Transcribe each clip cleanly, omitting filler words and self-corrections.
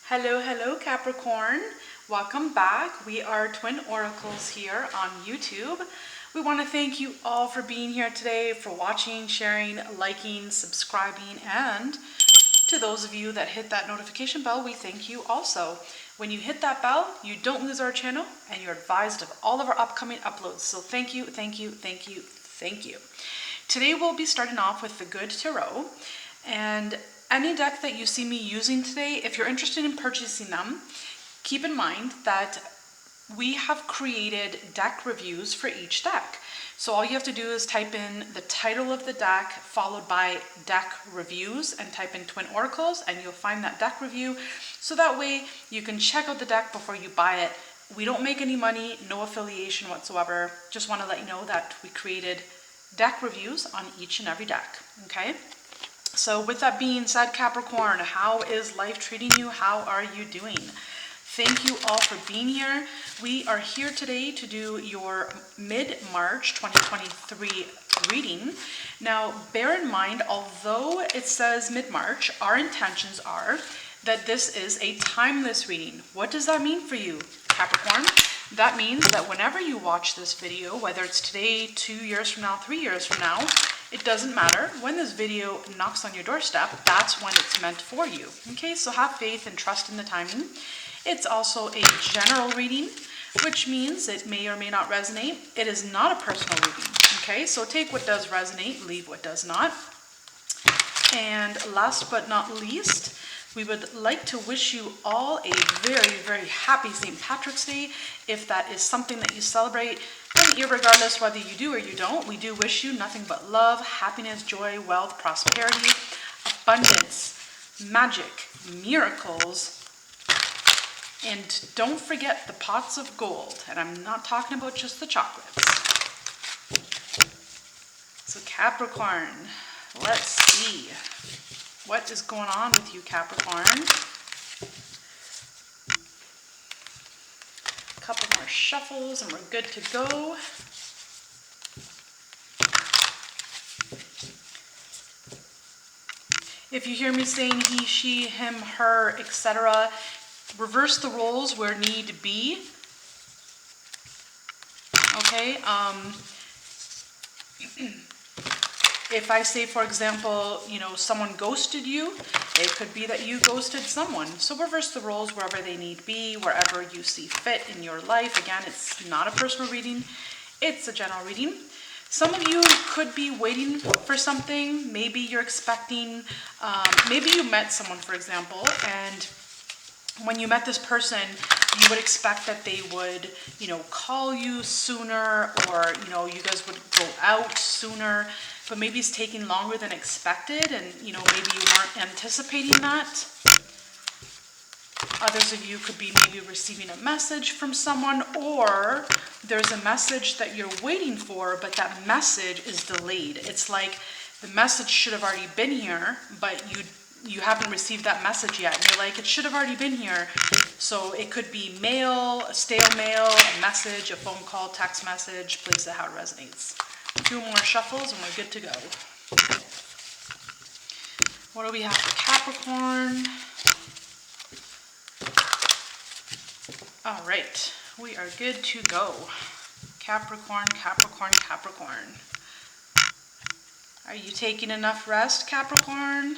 Hello, hello Capricorn. Welcome back. We are Twin Oracles here on YouTube. We want to thank you all for being here today, for watching, sharing, liking, subscribing, and to those of you that hit that notification bell, we thank you also. When you hit that bell, you don't lose our channel and you're advised of all of our upcoming uploads. So thank you, thank you, thank you, thank you. Today we'll be starting off with the Good Tarot, and any deck that you see me using today, if you're interested in purchasing them, keep in mind that we have created deck reviews for each deck. So all you have to do is type in the title of the deck followed by deck reviews and type in Twin Oracles and you'll find that deck review. So that way you can check out the deck before you buy it. We don't make any money, no affiliation whatsoever. Just want to let you know that we created deck reviews on each and every deck, okay? So with that being said, Capricorn, how is life treating you? How are you doing? Thank you all for being here. We are here today to do your mid-March 2023 reading. Now, bear in mind, although it says mid-March, our intentions are that this is a timeless reading. What does that mean for you, Capricorn? That means that whenever you watch this video, whether it's today, 2 years from now, 3 years from now, it doesn't matter. When this video knocks on your doorstep, that's when it's meant for you. Okay, so have faith and trust in the timing. It's also a general reading, which means it may or may not resonate. It is not a personal reading. Okay, so take what does resonate, leave what does not. And last but not least, we would like to wish you all a very, very happy St. Patrick's Day. If that is something that you celebrate, and irregardless whether you do or you don't, we do wish you nothing but love, happiness, joy, wealth, prosperity, abundance, magic, miracles, and don't forget the pots of gold. And I'm not talking about just the chocolates. So Capricorn, let's see. What is going on with you, Capricorn? A couple more shuffles and we're good to go. If you hear me saying he, she, him, her, etc., reverse the roles where need be. Okay? If I say, for example, someone ghosted you, it could be that you ghosted someone. So reverse the roles wherever they need be, wherever you see fit in your life. Again, it's not a personal reading, it's a general reading. Some of you could be waiting for something. Maybe you're expecting, maybe you met someone, for example, and when you met this person, you would expect that they would, call you sooner, or, you guys would go out sooner, but maybe it's taking longer than expected, and, maybe you weren't anticipating that. Others of you could be maybe receiving a message from someone, or there's a message that you're waiting for, but that message is delayed. It's like the message should have already been here, but you haven't received that message yet. And you're like, it should have already been here. So it could be mail, a stale mail, a message, a phone call, text message, place it how it resonates. 2 more shuffles and we're good to go. What do we have for Capricorn? All right, we are good to go. Capricorn, Capricorn, Capricorn. Are you taking enough rest, Capricorn?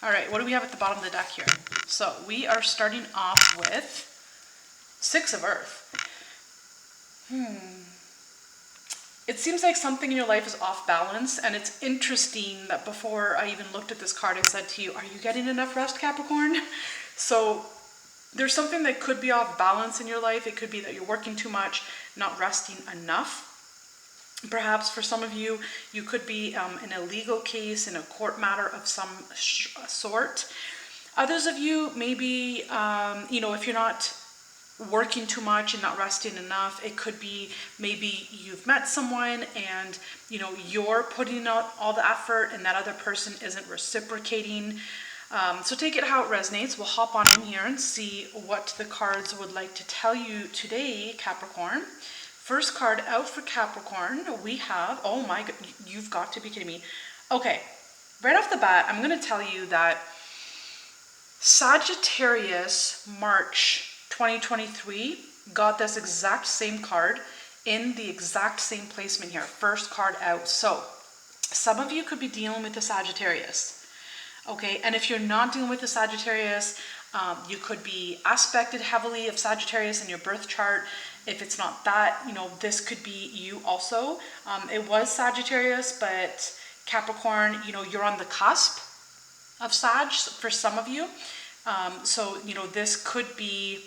All right, what do we have at the bottom of the deck here? So we are starting off with 6 of Earth. It seems like something in your life is off balance, and it's interesting that before I even looked at this card, I said to you, are you getting enough rest, Capricorn? So there's something that could be off balance in your life. It could be that you're working too much, not resting enough. Perhaps for some of you, you could be in a legal case, in a court matter of some sort. Others of you, maybe, if you're not working too much and not resting enough, it could be maybe you've met someone and, you're putting out all the effort and that other person isn't reciprocating. So take it how it resonates. We'll hop on in here and see what the cards would like to tell you today, Capricorn. First card out for Capricorn, we have, oh my God, you've got to be kidding me. Okay, right off the bat, I'm going to tell you that Sagittarius, March 2023, got this exact same card in the exact same placement here. First card out. So some of you could be dealing with the Sagittarius. Okay, and if you're not dealing with the Sagittarius, you could be aspected heavily of Sagittarius in your birth chart. If it's not that, this could be you also. It was Sagittarius, but Capricorn, you're on the cusp of Sag for some of you. So, this could be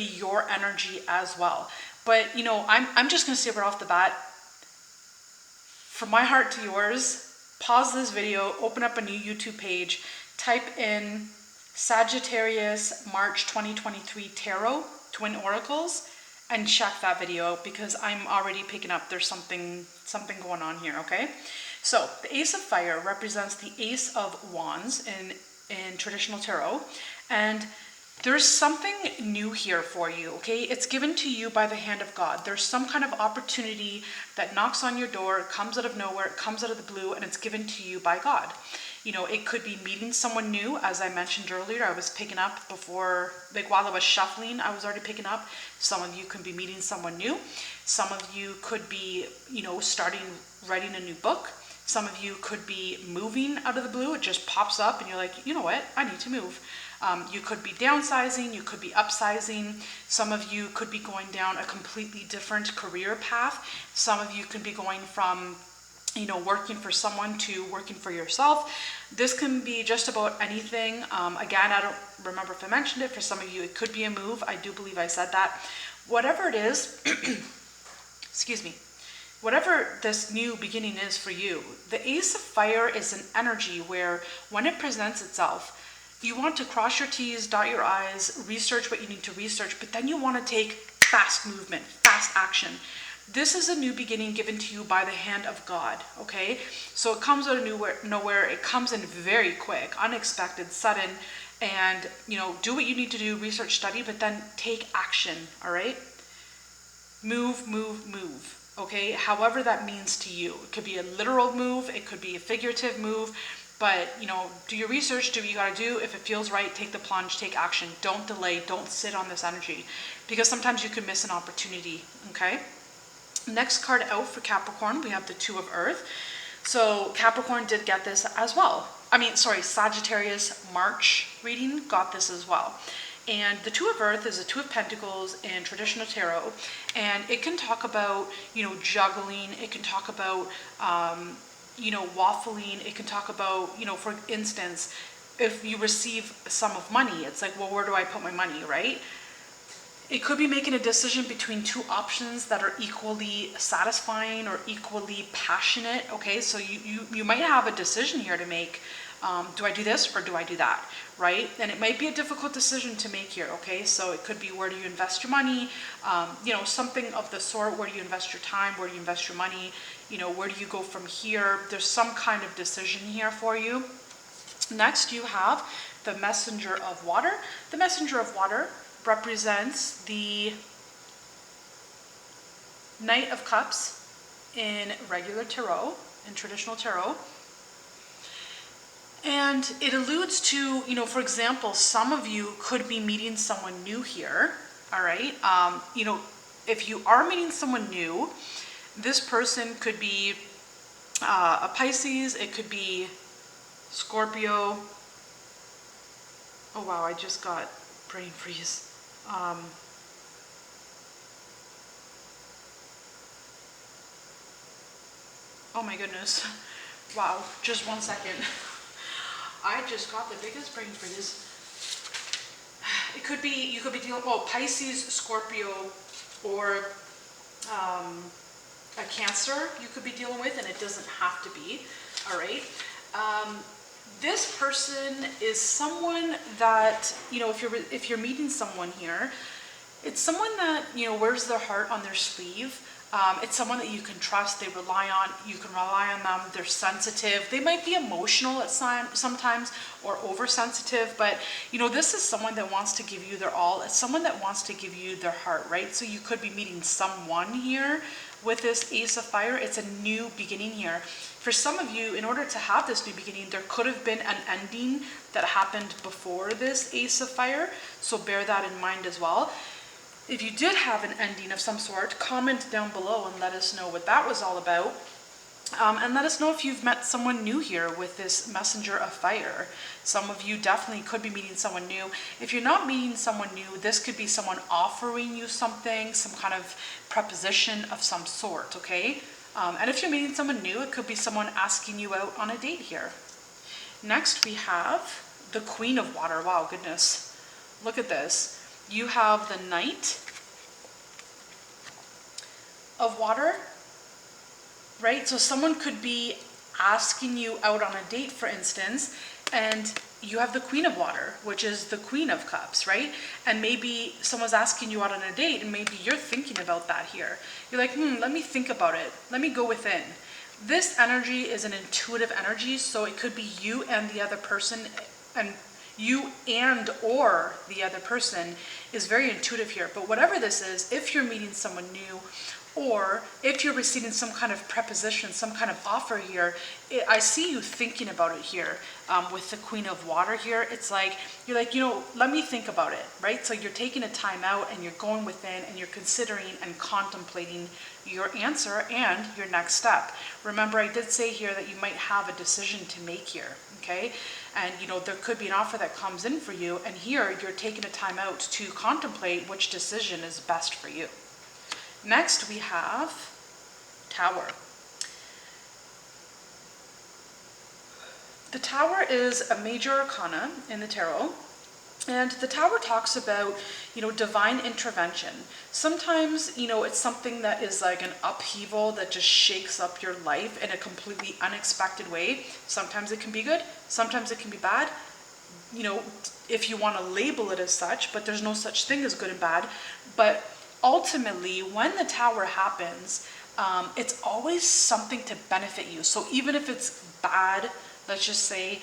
your energy as well. But, I'm just going to say right off the bat, from my heart to yours, pause this video, open up a new YouTube page, type in Sagittarius March 2023 Tarot, Twin Oracles, and check that video out, because I'm already picking up there's something going on here, okay? So the Ace of Fire represents the Ace of Wands in traditional tarot, and there's something new here for you, okay? It's given to you by the hand of God. There's some kind of opportunity that knocks on your door, it comes out of nowhere, it comes out of the blue, and it's given to you by God. It could be meeting someone new, as I mentioned earlier. I was picking up before, while I was shuffling, I was already picking up. Some of you could be meeting someone new. Some of you could be, writing a new book. Some of you could be moving out of the blue. It just pops up and you're like, you know what? I need to move. You could be downsizing. You could be upsizing. Some of you could be going down a completely different career path. Some of you could be going from, working for someone to working for yourself. This can be just about anything. Again, I don't remember if I mentioned it. For some of you, it could be a move. I do believe I said that. Whatever it is, excuse me. Whatever this new beginning is for you, the Ace of Fire is an energy where when it presents itself, you want to cross your T's, dot your I's, research what you need to research, but then you want to take fast movement, fast action. This is a new beginning given to you by the hand of God, okay? So it comes out of nowhere. It comes in very quick, unexpected, sudden, and, do what you need to do, research, study, but then take action, all right? Move, move, move. Okay, however that means to you. It could be a literal move, it could be a figurative move, but do your research, do what you gotta do. If it feels right, take the plunge, take action. Don't delay, don't sit on this energy, because sometimes you can miss an opportunity, okay? Next card out for Capricorn, we have the Two of Earth. So Capricorn did get this as well. Sagittarius March reading got this as well. And the Two of Earth is a Two of Pentacles in traditional tarot, and it can talk about, juggling. It can talk about, waffling. It can talk about, for instance, if you receive a sum of money, it's like, well, where do I put my money, right? It could be making a decision between two options that are equally satisfying or equally passionate, okay? So you might have a decision here to make. Do I do this or do I do that, right? And it might be a difficult decision to make here, okay? So it could be, where do you invest your money? Something of the sort. Where do you invest your time? Where do you invest your money? Where do you go from here? There's some kind of decision here for you. Next, you have the Messenger of Water. The Messenger of Water represents the Knight of Cups in regular tarot, in traditional tarot. And it alludes to, for example, some of you could be meeting someone new here, all right? If you are meeting someone new, this person could be a Pisces, it could be Scorpio. Oh wow, I just got brain freeze. Oh my goodness. Wow, just 1 second. I just got the biggest brain freeze. It could be, you could be dealing, Pisces, Scorpio, or a Cancer you could be dealing with, and it doesn't have to be, all right? This person is someone that, if you're meeting someone here, it's someone that, wears their heart on their sleeve. It's someone that you can trust, they rely on, you can rely on them, they're sensitive. They might be emotional at sometimes, or oversensitive, but this is someone that wants to give you their all. It's someone that wants to give you their heart, right? So you could be meeting someone here with this Ace of Fire. It's a new beginning here. For some of you, in order to have this new beginning, there could have been an ending that happened before this Ace of Fire. So bear that in mind as well. If you did have an ending of some sort, comment down below and let us know what that was all about. And let us know if you've met someone new here with this Messenger of Fire. Some of you definitely could be meeting someone new. If you're not meeting someone new, this could be someone offering you something, some kind of proposition of some sort, okay? And if you're meeting someone new, it could be someone asking you out on a date here. Next, we have the Queen of Water. Wow, goodness. Look at this. You have the Knight of Water, right? So someone could be asking you out on a date, for instance, and you have the Queen of Water, which is the Queen of Cups, right? And maybe someone's asking you out on a date, and maybe you're thinking about that here. You're like, let me think about it. Let me go within. This energy is an intuitive energy, so it could be you and the other person, and you and or the other person is very intuitive here. But whatever this is, if you're meeting someone new, or if you're receiving some kind of preposition, some kind of offer here, I see you thinking about it here with the Queen of Water here. It's like, you're like, let me think about it, right? So you're taking a time out and you're going within and you're considering and contemplating your answer and your next step. Remember, I did say here that you might have a decision to make here, okay? And there could be an offer that comes in for you, and here you're taking a time out to contemplate which decision is best for you. Next, we have Tower. The Tower is a major arcana in the tarot, and the Tower talks about, divine intervention. Sometimes, it's something that is like an upheaval that just shakes up your life in a completely unexpected way. Sometimes it can be good, sometimes it can be bad, if you want to label it as such, but there's no such thing as good and bad. But ultimately, when the Tower happens, it's always something to benefit you. So even if it's bad, let's just say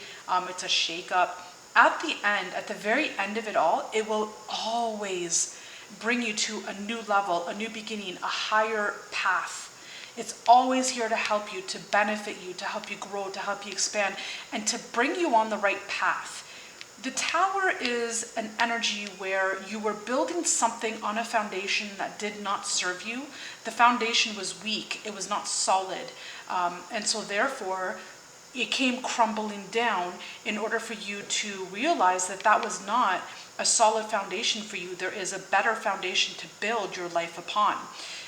it's a shakeup, at the end, at the very end of it all, it will always bring you to a new level, a new beginning, a higher path. It's always here to help you, to benefit you, to help you grow, to help you expand, and to bring you on the right path. The Tower is an energy where you were building something on a foundation that did not serve you. The foundation was weak, it was not solid. And so therefore, it came crumbling down in order for you to realize that that was not a solid foundation for you. There is a better foundation to build your life upon.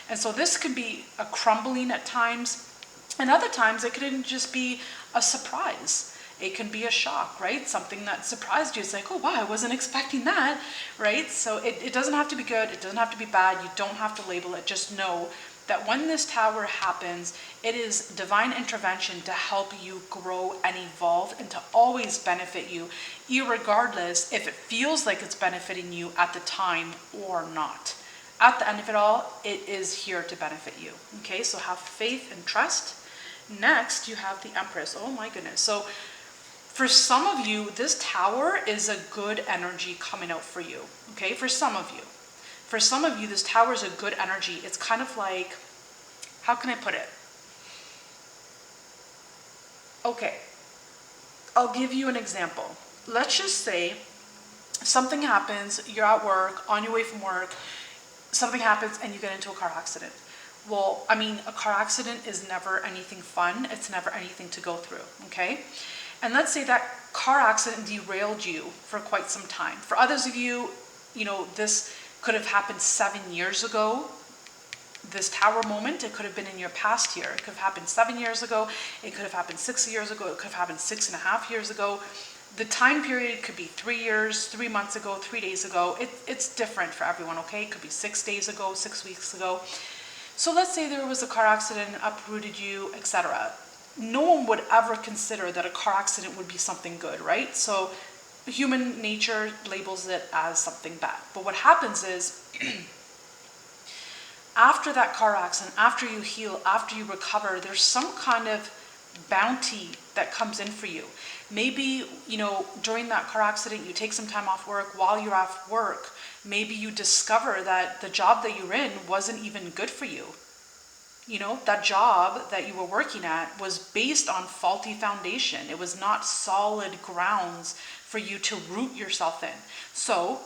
And so this could be a crumbling at times, and other times it could just be a surprise. It can be a shock, right? Something that surprised you. It's like, oh wow, I wasn't expecting that, right? So it doesn't have to be good, it doesn't have to be bad, you don't have to label it. Just know that when this Tower happens, it is divine intervention to help you grow and evolve and to always benefit you, irregardless if it feels like it's benefiting you at the time or not. At the end of it all, it is here to benefit you. Okay, so have faith and trust. Next, you have the Empress. Oh my goodness. So for some of you, this Tower is a good energy coming out for you. Okay, for some of you. For some of you, this Tower is a good energy. It's kind of like, how can I put it? Okay, I'll give you an example. Let's just say something happens, you're at work, on your way from work, something happens and you get into a car accident. Well, I mean, a car accident is never anything fun. It's never anything to go through, okay? And let's say that car accident derailed you for quite some time. For others of you, this could have happened 7 years ago. This Tower moment, it could have been in your past year. It could have happened 7 years ago. It could have happened 6 years ago. It could have happened 6.5 years ago. The time period could be 3 years, 3 months ago, 3 days ago. It's different for everyone, okay? It could be 6 days ago, 6 weeks ago. So let's say there was a car accident, uprooted you, etc. No one would ever consider that a car accident would be something good, right? So human nature labels it as something bad. But what happens is, after that car accident, after you heal, after you recover, there's some kind of bounty that comes in for you. Maybe, during that car accident, you take some time off work. While you're off work, maybe you discover that the job that you're in wasn't even good for you. that job that you were working at was based on faulty foundation. It was not solid grounds for you to root yourself in. So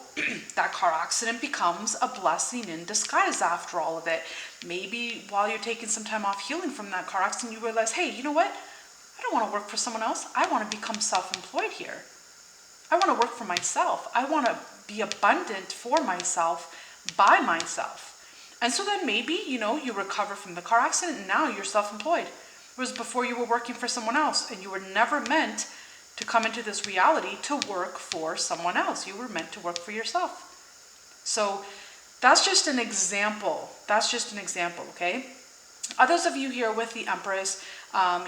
that car accident becomes a blessing in disguise after all of it. Maybe while you're taking some time off healing from that car accident, you realize, hey, you know what? I don't want to work for someone else. I want to become self-employed here. I want to work for myself. I want to be abundant for myself, by myself. And so then maybe, you recover from the car accident and now you're self-employed. Whereas before you were working for someone else and you were never meant to come into this reality to work for someone else. You were meant to work for yourself. So that's just an example. Okay? Others of you here with the Empress,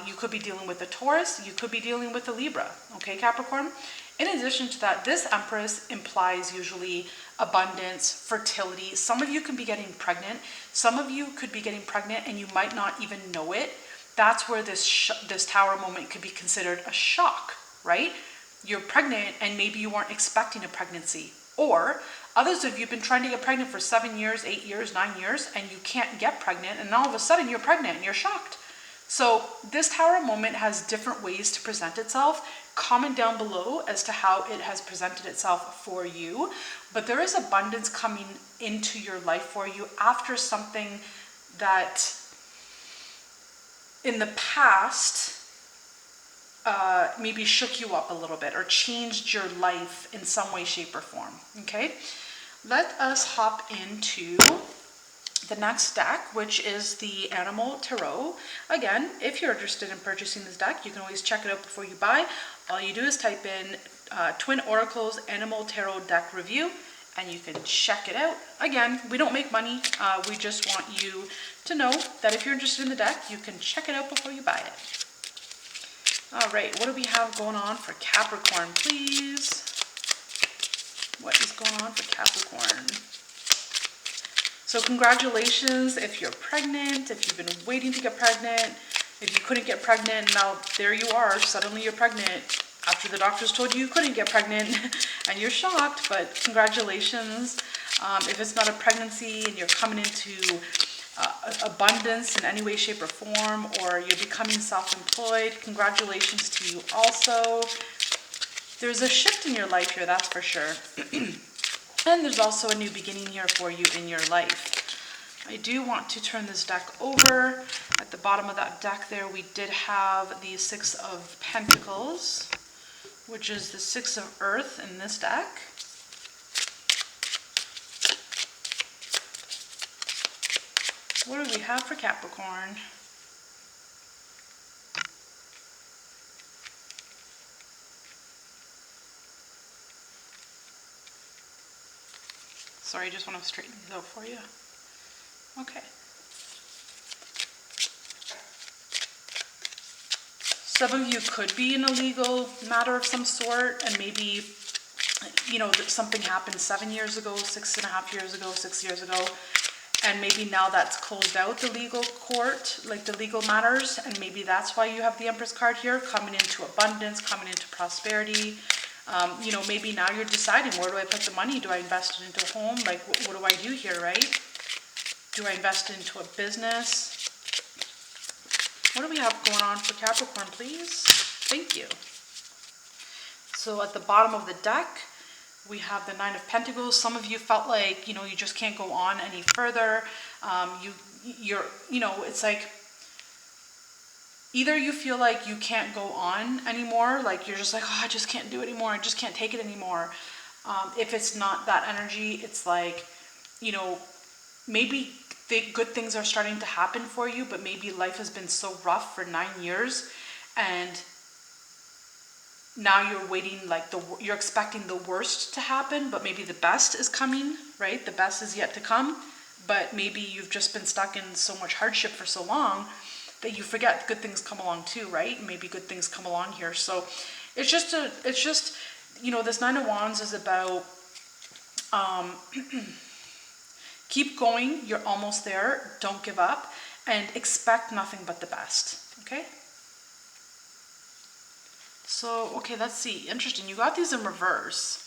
you could be dealing with a Taurus, you could be dealing with a Libra, okay, Capricorn? In addition to that, this Empress implies usually abundance, fertility. Some of you can be getting pregnant. Some of you could be getting pregnant and you might not even know it. That's where this Tower moment could be considered a shock, right? You're pregnant and maybe you weren't expecting a pregnancy. Or others of you have been trying to get pregnant for 7 years, 8 years, 9 years, and you can't get pregnant, and all of a sudden you're pregnant and you're shocked. So this Tower moment has different ways to present itself. Comment down below as to how it has presented itself for you. But there is abundance coming into your life for you after something that in the past maybe shook you up a little bit or changed your life in some way, shape, or form. Okay, let us hop into the next deck, which is the Animal Tarot. Again, if you're interested in purchasing this deck, you can always check it out before you buy. All you do is type in Twin Oracles Animal Tarot Deck Review, and you can check it out. Again, we don't make money. We just want you to know that if you're interested in the deck, you can check it out before you buy it. All right, what do we have going on for Capricorn, please? What is going on for Capricorn? So congratulations if you're pregnant, if you've been waiting to get pregnant, if you couldn't get pregnant, now there you are, suddenly you're pregnant after the doctors told you couldn't get pregnant and you're shocked, but congratulations. If it's not a pregnancy and you're coming into abundance in any way, shape, or form, or you're becoming self-employed, congratulations to you also. There's a shift in your life here, that's for sure. And there's also a new beginning here for you in your life. I do want to turn this deck over. At the bottom of that deck there, we did have the Six of Pentacles, which is the Six of Earth in this deck. What do we have for Capricorn? Sorry, I just want to straighten these out for you. Okay. Some of you could be in a legal matter of some sort, and maybe, something happened 7 years ago, 6.5 years ago, 6 years ago, and maybe now that's closed out, the legal court, like the legal matters, and maybe that's why you have the Empress card here, coming into abundance, coming into prosperity. Maybe now you're deciding, where do I put the money? Do I invest it into a home? Like, what do I do here, right? Do I invest it into a business? What do we have going on for Capricorn, please? Thank you. So at the bottom of the deck, we have the Nine of Pentacles. Some of you felt like, you just can't go on any further. It's like, either you feel like you can't go on anymore, like you're just like, oh, I just can't do it anymore, I just can't take it anymore. If it's not that energy, it's like, maybe good things are starting to happen for you, but maybe life has been so rough for 9 years, and now you're waiting, like you're expecting the worst to happen, but maybe the best is coming, right? The best is yet to come, but maybe you've just been stuck in so much hardship for so long that you forget good things come along too, right? Maybe good things come along here. So it's just, this Nine of Wands is about, keep going, you're almost there, don't give up, and expect nothing but the best, okay? So, okay, let's see, interesting, you got these in reverse.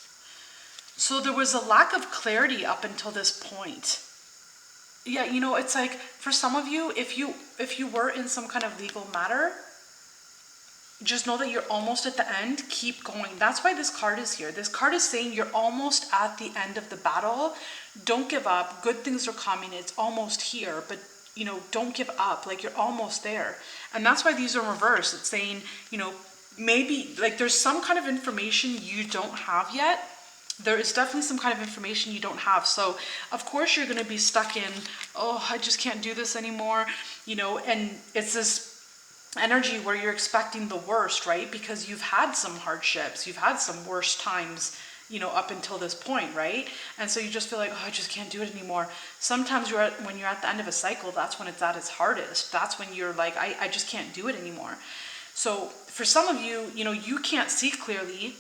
So there was a lack of clarity up until this point. Yeah, it's like for some of you, if you were in some kind of legal matter, just know that you're almost at the end. Keep going. That's why this card is here. This card is saying you're almost at the end of the battle. Don't give up. Good things are coming. It's almost here, but don't give up. Like, you're almost there. And that's why these are reversed. It's saying, maybe like there's some kind of information you don't have yet. There is definitely some kind of information you don't have. So of course you're going to be stuck in, oh, I just can't do this anymore, and it's this energy where you're expecting the worst, right? Because you've had some hardships, you've had some worst times, up until this point, right? And so you just feel like, oh, I just can't do it anymore. Sometimes when you're at the end of a cycle, that's when it's at its hardest. That's when you're like, I just can't do it anymore. So for some of you, you can't see clearly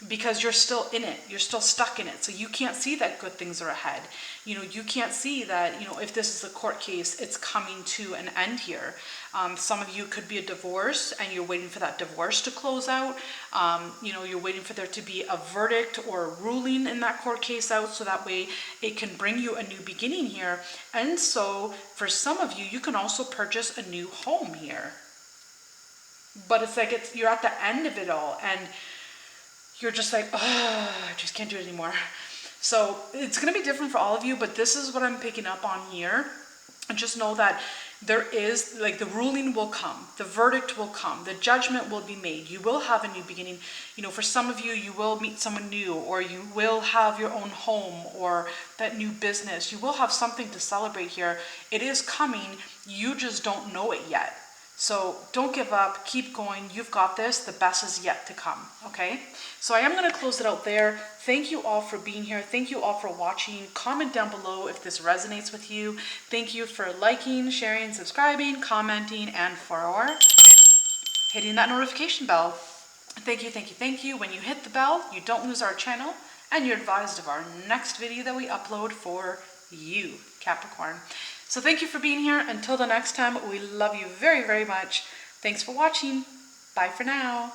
because you're still in it. You're still stuck in it. So you can't see that good things are ahead. You can't see that, if this is a court case, it's coming to an end here. Some of you could be a divorce and you're waiting for that divorce to close out. You're waiting for there to be a verdict or a ruling in that court case out, so that way it can bring you a new beginning here. And so for some of you, you can also purchase a new home here. But it's like you're at the end of it all and you're just like, oh, I just can't do it anymore. So it's going to be different for all of you, but this is what I'm picking up on here. And just know that there is, like, the ruling will come, the verdict will come, the judgment will be made. You will have a new beginning. For some of you, you will meet someone new, or you will have your own home or that new business. You will have something to celebrate here. It is coming. You just don't know it yet. So don't give up, keep going, you've got this, the best is yet to come, okay? So I am going to close it out there. Thank you all for being here. Thank you all for watching. Comment down below if this resonates with you. Thank you for liking, sharing, subscribing, commenting, and for hitting that notification bell. Thank you, thank you, thank you. When you hit the bell, you don't lose our channel, and you're advised of our next video that we upload for you, Capricorn. So thank you for being here. Until the next time, we love you very, very much. Thanks for watching. Bye for now.